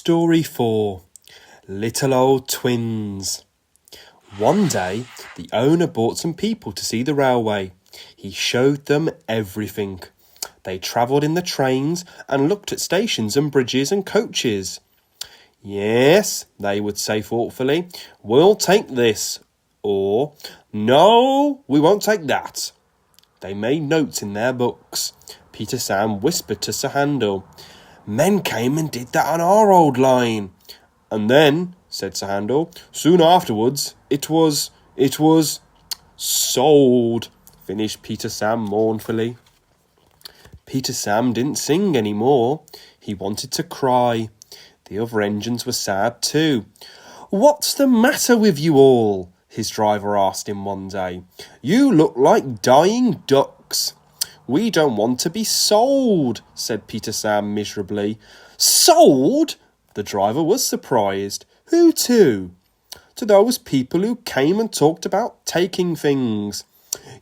Story 4. Little Old Twins. One day, the owner brought some people to see the railway. He showed them everything. They travelled in the trains and looked at stations and bridges and coaches. Yes, they would say thoughtfully, we'll take this. Or, no, we won't take that. They made notes in their books. Peter Sam whispered to Sir Handel, men came and did that on our old line. And then, said Sir Handel, soon afterwards, it was sold, finished Peter Sam mournfully. Peter Sam didn't sing any more. He wanted to cry. The other engines were sad too. What's the matter with you all? His driver asked him one day. You look like dying ducks. We don't want to be sold, said Peter Sam miserably. Sold? The driver was surprised. Who to? To those people who came and talked about taking things.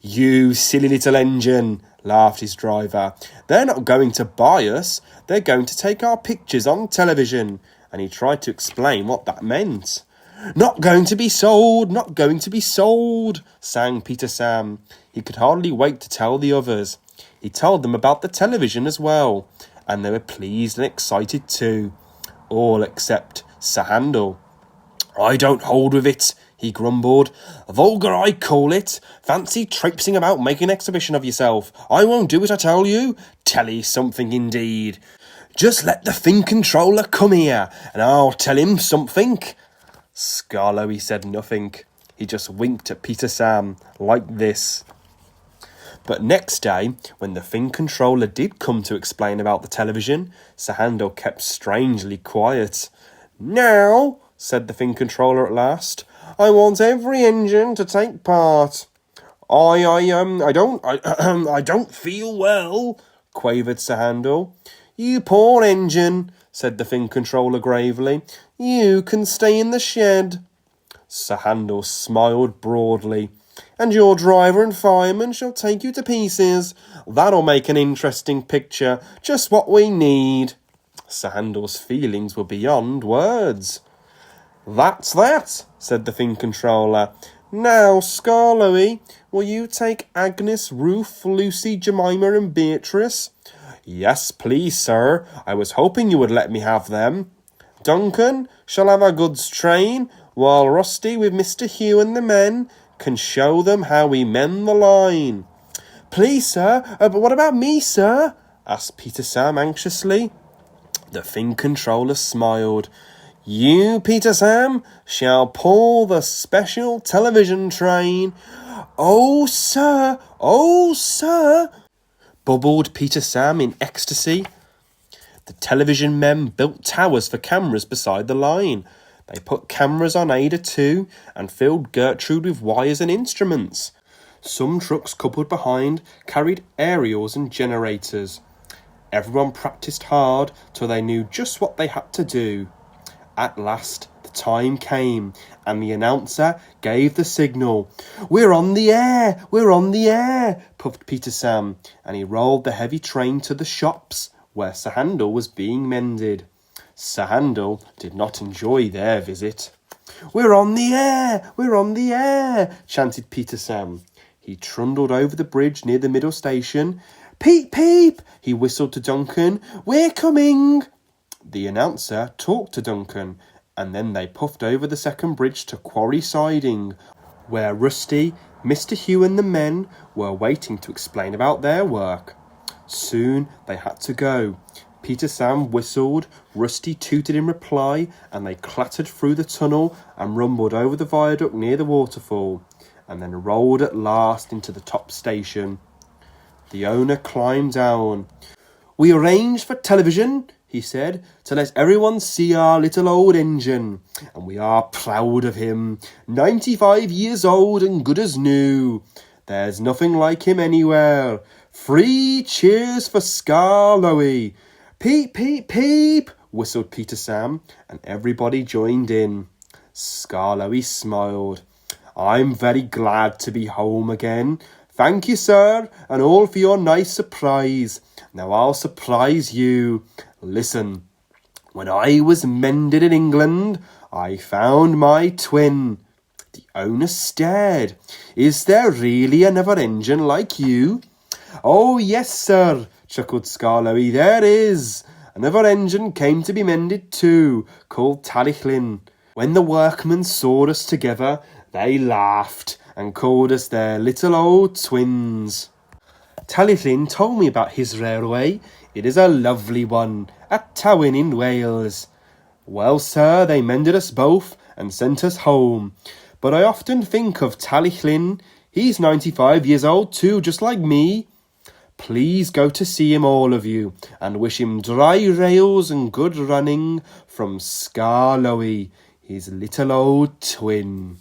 You silly little engine, laughed his driver. They're not going to buy us. They're going to take our pictures on television. And he tried to explain what that meant. Not going to be sold, not going to be sold, sang Peter Sam. He could hardly wait to tell the others. He told them about the television as well, and they were pleased and excited too. All except Sir Handel. I don't hold with it, he grumbled. Vulgar, I call it. Fancy traipsing about making an exhibition of yourself. I won't do it, I tell you. Telly something indeed. Just let the thing controller come here, and I'll tell him something. Scarlowy said nothing. He just winked at Peter Sam, like this. But next day, when the thing controller did come to explain about the television, Sir Handel kept strangely quiet. Now, said the thing controller at last, I want every engine to take part. I don't feel well, quavered Sir Handel. You poor engine, said the thing controller gravely. You can stay in the shed. Sir Handel smiled broadly. And your driver and fireman shall take you to pieces. That'll make an interesting picture, just what we need. Sir Handel's feelings were beyond words. That's that, said the thing controller. Now, Scarlowy, will you take Agnes, Ruth, Lucy, Jemima and Beatrice? Yes, please, sir. I was hoping you would let me have them. Duncan shall have our goods train, while Rusty with Mr. Hugh and the men can show them how we mend the line. Please, sir, but what about me, sir? Asked Peter Sam anxiously. The thing controller smiled. You, Peter Sam, shall pull the special television train. Oh, sir, bubbled Peter Sam in ecstasy. The television men built towers for cameras beside the line. They put cameras on Ada too and filled Gertrude with wires and instruments. Some trucks coupled behind carried aerials and generators. Everyone practised hard till they knew just what they had to do. At last, the time came and the announcer gave the signal. We're on the air, we're on the air, puffed Peter Sam, and he rolled the heavy train to the shops where Sir Handel was being mended. Sir Handel did not enjoy their visit. We're on the air, we're on the air, chanted Peter Sam. He trundled over the bridge near the middle station. Peep, peep, he whistled to Duncan. We're coming. The announcer talked to Duncan, and then they puffed over the second bridge to Quarry Siding, where Rusty, Mr. Hugh and the men were waiting to explain about their work. Soon they had to go. Peter Sam whistled, Rusty tooted in reply, and they clattered through the tunnel and rumbled over the viaduct near the waterfall, and then rolled at last into the top station. The owner climbed down. We arranged for television, he said, to let everyone see our little old engine, and we are proud of him. 95 years old and good as new. There's nothing like him anywhere. 3 cheers for Scarlowy. Peep, peep, peep, whistled Peter Sam, and everybody joined in. Scarlowy smiled. I'm very glad to be home again. Thank you, sir, and all for your nice surprise. Now I'll surprise you. Listen. When I was mended in England, I found my twin. The owner stared. Is there really another engine like you? Oh, yes, sir, chuckled Skarloey, there is. Another engine came to be mended too, called Tallychlin. When the workmen saw us together, they laughed and called us their little old twins. Tallychlin told me about his railway. It is a lovely one, at Tywyn in Wales. Well, sir, they mended us both and sent us home. But I often think of Tallychlin. He's 95 years old too, just like me. Please go to see him, all of you, and wish him dry rails and good running from Skarloey, his little old twin.